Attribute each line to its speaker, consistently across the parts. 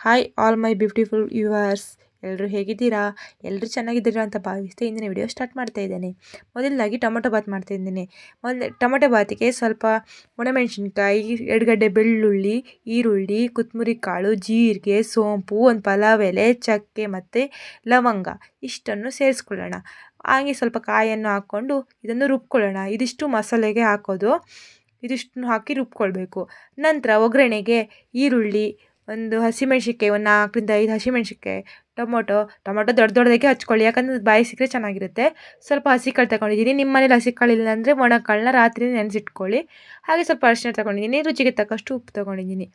Speaker 1: Hi all my beautiful viewers, ಎಲ್ಲರೂ ಹೇಗಿದ್ದೀರಾ? ಎಲ್ಲರೂ ಚೆನ್ನಾಗಿದ್ದೀರಾ ಅಂತ ಭಾವಿಸ್ತಾ ಇಂದಿನ ವಿಡಿಯೋ ಸ್ಟಾರ್ಟ್ ಮಾಡ್ತಾ ಇದ್ದೇನೆ. ಮೊದಲನೇದಾಗಿ ಟೊಮೊಟೊ ಬಾತ್ ಮಾಡ್ತಾಯಿದ್ದೀನಿ. ಟೊಮೊಟೊ ಬಾತಿಗೆ ಸ್ವಲ್ಪ ಒಣಮೆಣಸಿನ್ಕಾಯಿ, 2 ಗಡ್ಡೆ ಬೆಳ್ಳುಳ್ಳಿ, ಈರುಳ್ಳಿ, ಕೊತ್ತಂಬರಿ ಕಾಳು, ಜೀರಿಗೆ, ಸೋಂಪು, ಒಂದು ಪಲಾವ್ ಎಲೆ, ಚಕ್ಕೆ ಮತ್ತು ಲವಂಗ ಇಷ್ಟನ್ನು ಸೇರಿಸ್ಕೊಳ್ಳೋಣ. ಹಾಗೆ ಸ್ವಲ್ಪ ಕಾಯನ್ನು ಹಾಕ್ಕೊಂಡು ಇದನ್ನು ರುಬ್ಕೊಳ್ಳೋಣ. ಇದಿಷ್ಟು ಮಸಾಲೆಗೆ ಹಾಕೋದು. ಇದಿಷ್ಟನ್ನು ಹಾಕಿ ರುಬ್ಕೊಳ್ಬೇಕು. ನಂತರ ಒಗ್ಗರಣೆಗೆ ಈರುಳ್ಳಿ, ಒಂದು ಹಸಿಮೆಣ್ಸಿನ್ಕಾಯಿ, ಒಂದು 4 ರಿಂದ 5 ಹಸಿಮೆಣ್ಸಿನ್ಕಾಯಿ, ಟೊಮೊಟೊ ದೊಡ್ಡದಾಗಿ ಹಚ್ಕೊಳ್ಳಿ, ಯಾಕಂದರೆ ಬಾಯಿ ಸಿಕ್ಕರೆ ಚೆನ್ನಾಗಿರುತ್ತೆ. ಸ್ವಲ್ಪ ಹಸಿಕಾಳು ತಗೊಂಡಿದ್ದೀನಿ. ನಿಮ್ಮ ಮನೇಲಿ ಹಸಿಕಾಳು ಇಲ್ಲ ಅಂದರೆ ಒಣಕಾಳನ್ನ ರಾತ್ರಿ ನೆನೆಸಿಟ್ಕೊಳ್ಳಿ. ಹಾಗೆ ಸ್ವಲ್ಪ ಅರಿಶಿನ ತಗೊಂಡಿದ್ದೀನಿ, ರುಚಿಗೆ ತಕ್ಕಷ್ಟು ಉಪ್ಪು ತಗೊಂಡಿದ್ದೀನಿ.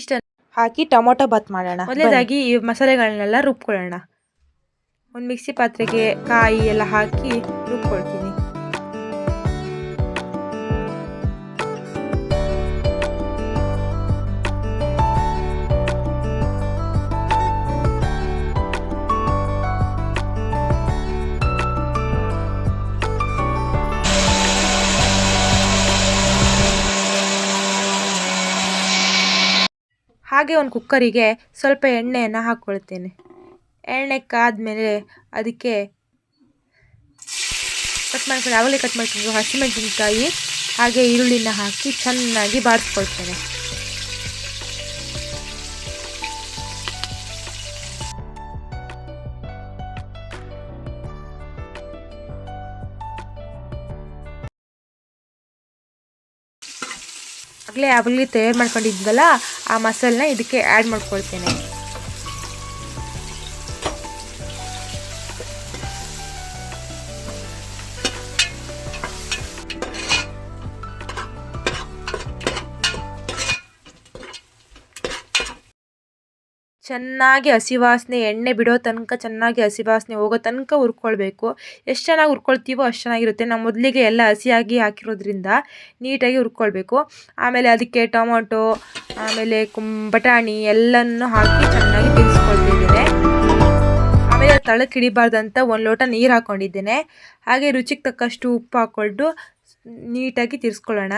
Speaker 1: ಇಷ್ಟನ್ನು ಹಾಕಿ ಟೊಮೊಟೊ ಬಾತ್ ಮಾಡೋಣ. ಮೊದಲನೇದಾಗಿ ಈ ಮಸಾಲೆಗಳನ್ನೆಲ್ಲ ರುಬ್ಕೊಳ್ಳೋಣ. ಒಂದು ಮಿಕ್ಸಿ ಪಾತ್ರೆಗೆ ಕಾಯಿ ಎಲ್ಲ ಹಾಕಿ ರುಬ್ಕೊಳ್ತೀನಿ. ಹಾಗೆ ಒಂದು ಕುಕ್ಕರಿಗೆ ಸ್ವಲ್ಪ ಎಣ್ಣೆಯನ್ನು ಹಾಕ್ಕೊಳ್ತೇನೆ. ಎಣ್ಣೆ ಕಾದ್ಮೇಲೆ ಅದಕ್ಕೆ ಆಗಲೇ ಕಟ್ ಮಾಡ್ಕೊಂಡು ಹಸಿಮೆಣಸಿನ್ಕಾಯಿ ಹಾಗೆ ಈರುಳ್ಳಿನ ಹಾಕಿ ಚೆನ್ನಾಗಿ ಬಾಡಿಸ್ಕೊಳ್ತೇನೆ. ಆಗಲೇ ತಯಾರು ಮಾಡ್ಕೊಂಡಿದ್ವಲ್ಲ ಆ ಮಸಾಲನ್ನ ಇದಕ್ಕೆ ಆ್ಯಡ್ ಮಾಡ್ಕೊಳ್ತೇನೆ. ಚೆನ್ನಾಗಿ ಹಸಿ ವಾಸನೆ ಎಣ್ಣೆ ಬಿಡೋ ತನಕ, ಚೆನ್ನಾಗಿ ಹಸಿ ವಾಸನೆ ಹೋಗೋ ತನಕ ಹುರ್ಕೊಳ್ಬೇಕು. ಎಷ್ಟು ಚೆನ್ನಾಗಿ ಹುರ್ಕೊಳ್ತೀವೋ ಅಷ್ಟು ಚೆನ್ನಾಗಿರುತ್ತೆ. ನಾವು ಮೊದಲಿಗೆ ಎಲ್ಲ ಹಸಿಯಾಗಿ ಹಾಕಿರೋದ್ರಿಂದ ನೀಟಾಗಿ ಹುರ್ಕೊಳ್ಬೇಕು. ಆಮೇಲೆ ಅದಕ್ಕೆ ಟೊಮೊಟೊ, ಆಮೇಲೆ ಬಟಾಣಿ ಎಲ್ಲನೂ ಹಾಕಿ ಚೆನ್ನಾಗಿ ತಿರ್ಸ್ಕೊಳ್ತಿದ್ದೇನೆ. ಆಮೇಲೆ ತಳಕ್ಕೆ ಹಿಡಿಬಾರ್ದಂತ 1 ಲೋಟ ನೀರು ಹಾಕ್ಕೊಂಡಿದ್ದೇನೆ. ಹಾಗೆ ರುಚಿಗೆ ತಕ್ಕಷ್ಟು ಉಪ್ಪು ಹಾಕ್ಕೊಂಡು ನೀಟಾಗಿ ತಿರ್ಸ್ಕೊಳ್ಳೋಣ.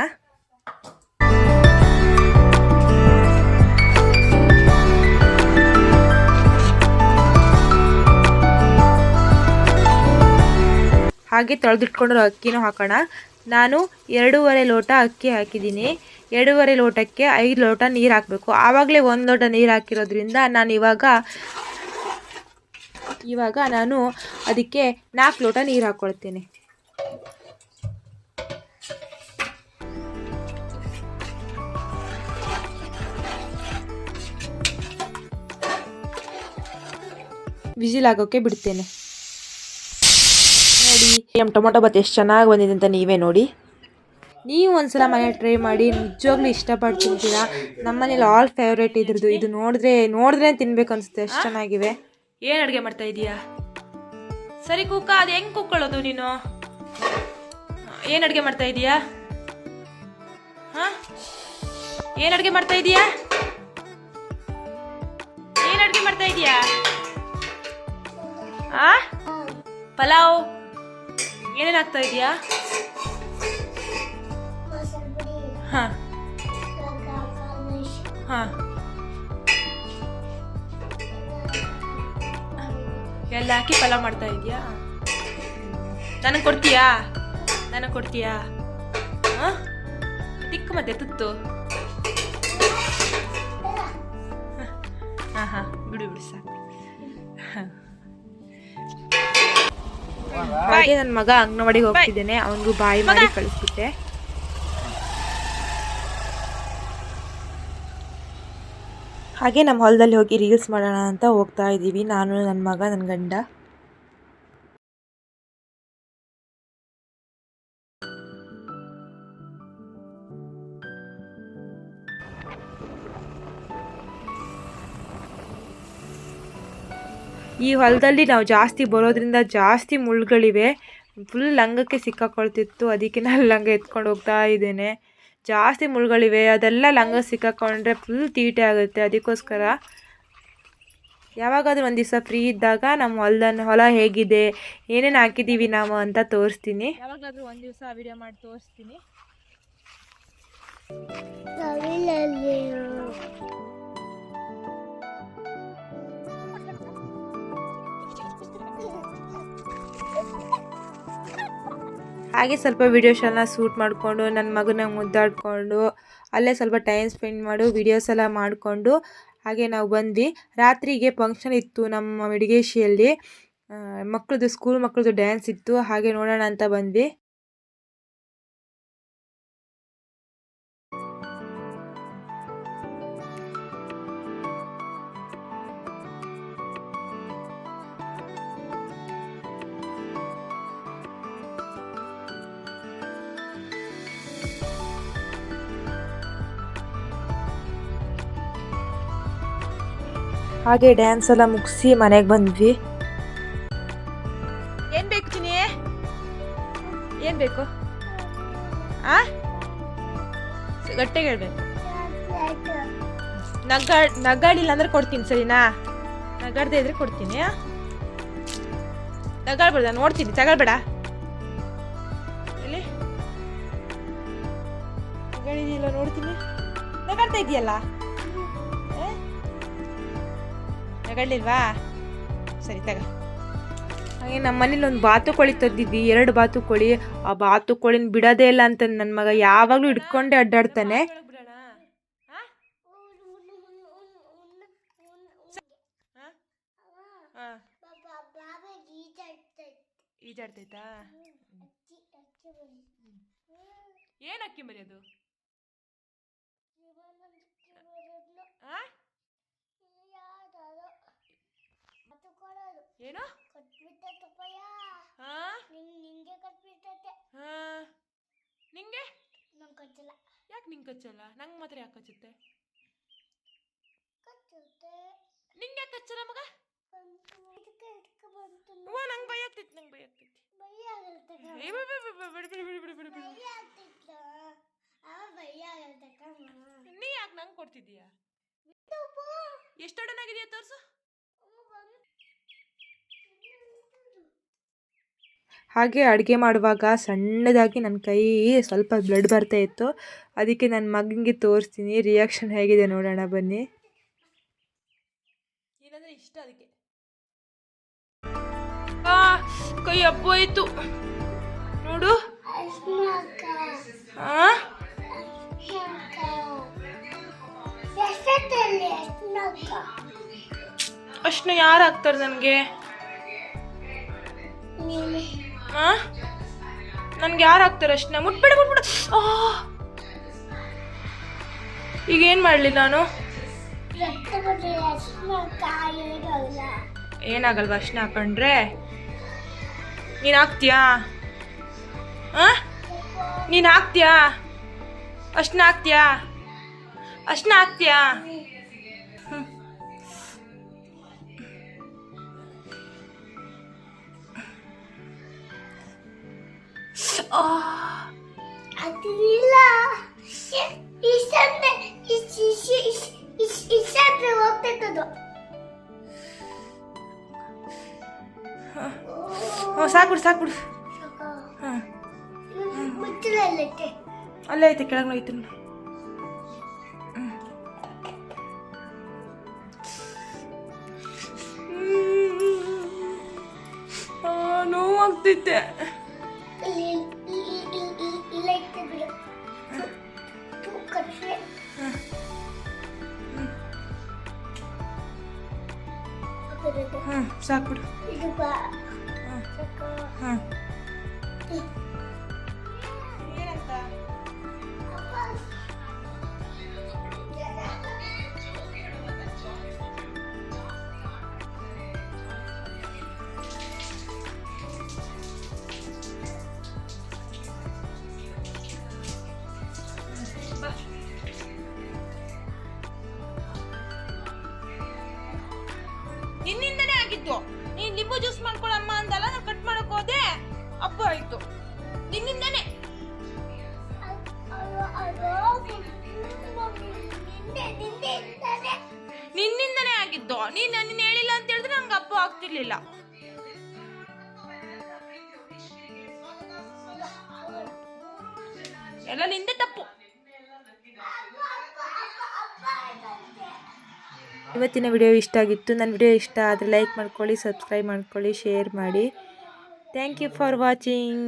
Speaker 1: ಹಾಗೆ ತೊಳೆದಿಟ್ಕೊಂಡಿರೋ ಅಕ್ಕಿನೂ ಹಾಕೋಣ. ನಾನು 2.5 ಲೋಟ ಅಕ್ಕಿ ಹಾಕಿದ್ದೀನಿ. 2.5 ಲೋಟಕ್ಕೆ 5 ಲೋಟ ನೀರು ಹಾಕಬೇಕು. ಆವಾಗಲೇ 1 ಲೋಟ ನೀರು ಹಾಕಿರೋದ್ರಿಂದ ನಾನು ಇವಾಗ ನಾನು ಅದಕ್ಕೆ 4 ಲೋಟ ನೀರು ಹಾಕ್ಕೊಳ್ತೇನೆ. ವಿಸಿಲ್ ಆಗೋಕ್ಕೆ ಬಿಡ್ತೇನೆ. ನೋಡಿ, ನಮ್ಮ ಟೊಮೊಟೊ ಬಾತ್ ಎಷ್ಟು ಚೆನ್ನಾಗಿ ಬಂದಿದೆ ಅಂತ ನೀವೇ ನೋಡಿ. ನೀವು ಒಂದ್ಸಲ ಮನೆ ಟ್ರೈ ಮಾಡಿ, ನಿಜವಾಗ್ಲೂ ಇಷ್ಟಪಟ್ಟು ತಿಂತೀರಾ. ನಮ್ಮ ಮನೇಲಿ ಆಲ್ ಫೇವ್ರೇಟ್ ಇದ್ರದ್ದು. ಇದು ನೋಡಿದ್ರೆ ತಿನ್ಬೇಕು ಅನಿಸುತ್ತೆ, ಎಷ್ಟು ಚೆನ್ನಾಗಿವೆ. ಏನು ಅಡುಗೆ ಮಾಡ್ತಾ ಇದೀಯಾ? ಸರಿ ಕೂಕ, ಅದು ಹೆಂಗೆ ಕೂಕ್ಕೊಳ್ಳೋದು ನೀನು? ಏನು ಅಡುಗೆ ಮಾಡ್ತಾ ಇದೀಯಾ? ಏನು ಅಡುಗೆ ಮಾಡ್ತಾ ಇದೀಯಾ? ಏನು ಅಡುಗೆ ಮಾಡ್ತಾ ಇದೀಯಾ? ಪಲಾವ್. ಏನೇನು ಹಾಕ್ತಾ ಇದೀಯಾ? ಹಾಂ ಹಾಂ ಎಲ್ಲ ಹಾಕಿ ಪಲಾವ್ ಮಾಡ್ತಾ ಇದೀಯಾ? ನನಗೆ ಕೊಡ್ತೀಯಾ? ಹಾಂ, ತಿಕ್ಕ ಮತ್ತೆ ತುತ್ತು. ಹಾಂ ಬಿಡು ಸಾಕು. ಹಾಗೆ ನನ್ನ ಮಗ ಅಂಗನವಾಡಿಗೆ ಹೋಗ್ತಿದ್ದೇನೆ, ಅವನಿಗೂ ಬಾಯಿ ಮಾಡಿ ಕಳಿಸ್ಬಿಟ್ಟೆ. ಹಾಗೆ ನಮ್ಮ ಹೊಲದಲ್ಲಿ ಹೋಗಿ ರೀಲ್ಸ್ ಮಾಡೋಣ ಅಂತ ಹೋಗ್ತಾ ಇದ್ದೀವಿ, ನಾನು, ನನ್ನ ಮಗ, ನನ್ನ ಗಂಡ. ಈ ಹೊಲದಲ್ಲಿ ನಾವು ಜಾಸ್ತಿ ಬರೋದ್ರಿಂದ ಜಾಸ್ತಿ ಮುಳ್ಳುಗಳಿವೆ. ಫುಲ್ ಲಂಗಕ್ಕೆ ಸಿಕ್ಕಾಕೊಳ್ತಿತ್ತು, ಅದಕ್ಕೆ ನಾನು ಲಂಗ ಎತ್ಕೊಂಡು ಹೋಗ್ತಾ ಇದ್ದೇನೆ. ಜಾಸ್ತಿ ಮುಳ್ಳುಗಳಿವೆ, ಅದೆಲ್ಲ ಲಂಗ ಸಿಕ್ಕಾಕೊಂಡ್ರೆ ಫುಲ್ ತೀಟೆ ಆಗುತ್ತೆ. ಅದಕ್ಕೋಸ್ಕರ ಯಾವಾಗಾದರೂ ಒಂದು ದಿವಸ ಫ್ರೀ ಇದ್ದಾಗ ನಮ್ಮ ಹೊಲ ಹೇಗಿದೆ, ಏನೇನು ಹಾಕಿದ್ದೀವಿ ನಾವು ಅಂತ ತೋರಿಸ್ತೀನಿ. ಯಾವಾಗಾದರೂ ಒಂದು ದಿವಸ ವಿಡಿಯೋ ಮಾಡಿ ತೋರಿಸ್ತೀನಿ. ಹಾಗೆ ಸ್ವಲ್ಪ ವೀಡಿಯೋಸೆಲ್ಲ ಶೂಟ್ ಮಾಡಿಕೊಂಡು ನನ್ನ ಮಗನ ಮುದ್ದಾಡಿಕೊಂಡು ಅಲ್ಲೇ ಸ್ವಲ್ಪ ಟೈಮ್ ಸ್ಪೆಂಡ್ ಮಾಡು ವೀಡಿಯೋಸ್ ಎಲ್ಲ ಮಾಡಿಕೊಂಡು ಹಾಗೆ ನಾವು ಬಂದ್ವಿ. ರಾತ್ರಿಗೆ ಫಂಕ್ಷನ್ ಇತ್ತು ನಮ್ಮ ಮಿಡಿಗೇಶಿಯಲ್ಲಿ, ಸ್ಕೂಲ್ ಮಕ್ಕಳದು ಡ್ಯಾನ್ಸ್ ಇತ್ತು. ಹಾಗೆ ನೋಡೋಣ ಅಂತ ಬಂದ್ವಿ. ಹಾಗೆ ಡ್ಯಾನ್ಸ್ ಎಲ್ಲ ಮುಗಿಸಿ ಮನೆಗೆ ಬಂದ್ವಿ. ಏನು ಬೇಕು ಚಿನಿ? ಏನು ಬೇಕು? ಗಟ್ಟಿಗೆ ಹೇಳ್ಬೇಕು. ನಗಾಡಿಲ್ಲ ಅಂದ್ರೆ ಕೊಡ್ತೀನಿ, ಸರಿನಾ? ನಗಾಡ್ದೇ ಇದ್ರೆ ಕೊಡ್ತೀನಿ. ನಗಾಡ್ಬೇಡ, ನೋಡ್ತೀನಿ, ತಗೊಳ್ಬೇಡ. ಇಲ್ಲಿ ನಗಾಡಿದೆಯಲ್ಲ, ನೋಡ್ತೀನಿ. ನಗಾಡ್ತಾ ಇದೆಯಲ್ಲ, ನಗಾಡ್ಲಿಲ್ವಾ? ಸರಿ ತಗ. ಹಾಗೆ ನಮ್ಮ ಮನೇಲಿ ಒಂದು ಬಾತುಕೋಳಿ ತಂದಿದ್ವಿ, 2 ಬಾತುಕೋಳಿ. ಆ ಬಾತುಕೋಳಿನ ಬಿಡೋದೇ ಇಲ್ಲ ಅಂತ ನನ್ನ ಮಗ ಯಾವಾಗಲೂ ಹಿಡ್ಕೊಂಡೇ ಅಡ್ಡಾಡ್ತಾನೆ. ಈಜಾಡ್ತೈತಾ? ಏನು ಅಕ್ಕಿ ಮರಿ ಅದು? ಏನು? ನಿಂಗೆ ಯಾಕೆ ನಿಂಗೆ ಕಚ್ಚಲ್ಲ? ನಂಗೆ ಮಾತ್ರ ಯಾಕೆ ಕಚ್ಚುತ್ತೆ? ನಿಂಗೆ ಯಾಕೆ ಕಚ್ಚಲ್ಲ ಮಗ? ನಂಗೆ ಭಯ ಆಗ್ತೈತಿ, ನಂಗೆ ಭಯ ಆಗ್ತೈತಿ. ನೀ ಯಾಕೆ ನಂಗೆ ಕೊಡ್ತಿದ್ದೀಯಾ? ಎಷ್ಟು ದೊಡ್ಡನಾಗಿದೆಯಾ ತೋರ್ಸು. ಹಾಗೆ ಅಡುಗೆ ಮಾಡುವಾಗ ಸಣ್ಣದಾಗಿ ನನ್ನ ಕೈ ಸ್ವಲ್ಪ ಬ್ಲಡ್ ಬರ್ತಾ ಇತ್ತು. ಅದಕ್ಕೆ ನನ್ನ ಮಗನಿಗೆ ತೋರಿಸ್ತೀನಿ, ರಿಯಾಕ್ಷನ್ ಹೇಗಿದೆ ನೋಡೋಣ ಬನ್ನಿ. ಏನಂದ್ರೆ ಇಷ್ಟ ಅದಕ್ಕೆ. ಕೈ ಅಪ್ಪೋಯ್ತು ನೋಡು. ಅಷ್ಟನ್ನ ಯಾರು ಹಾಕ್ತಾರೆ ನನಗೆ? ನನ್ಗೆ ಯಾರು ಹಾಕ್ತಾರೆ ಅಷ್ಟನ್ನ? ಮುಟ್ಬೇಡ. ಈಗ ಏನ್ ಮಾಡ್ಲಿ ನಾನು? ಏನಾಗಲ್ವಾ ಅಷ್ಟನ್ನ ಹಾಕೊಂಡ್ರೆ? ನೀನ್ ಹಾಕ್ತೀಯಾ? ನೀನ್ ಹಾಕ್ತೀಯಾ? ಅಷ್ಟನ್ನ ಹಾಕ್ತೀಯಾ? ಅಷ್ಟನ್ನ ಹಾಕ್ತೀಯಾ? ಸಾಕ್ಬಿಡು. ಅಲ್ಲೇ ಐತೆ, ಕೆಳಗೆ ಐತೆ. ನೋವಾಗ್ತೈತೆ. ಸಾಕ್ಬಿಡು. ಏನಂತ? ನಿನ್ನಿಂದನೇ ಆಗಿತ್ತು. ನೀನ್ ಲಿಂಬು ಜ್ಯೂಸ್ ಮಾಡ್ಕೊಳಮ್ಮ ಅಂದಲ್ಲ, ನಾನು ಕಟ್ ಮಾಡಕ್ ಹೋದೆ, ಅಪ್ಪ ಆಯ್ತು. ನಿನ್ನಿಂದನೇ. ನಿನ್ನಿಂದನೇ ಆಗಿದ್ದು. ನೀನ್ ಹೇಳಿಲ್ಲ ಅಂತ ಹೇಳಿದ್ರೆ ನಂಗೆ ಅಪ್ಪ ಆಗ್ತಿರ್ಲಿಲ್ಲ. ಎಲ್ಲ ನಿಂದೆ ತಪ್ಪು. ಇವತ್ತಿನ ವಿಡಿಯೋ ಇಷ್ಟ ಆಗಿತ್ತು. ನನ್ನ ವಿಡಿಯೋ ಇಷ್ಟ ಆದರೆ ಲೈಕ್ ಮಾಡ್ಕೊಳ್ಳಿ, ಸಬ್ಸ್ಕ್ರೈಬ್ ಮಾಡ್ಕೊಳ್ಳಿ, ಶೇರ್ ಮಾಡಿ. Thank you for watching.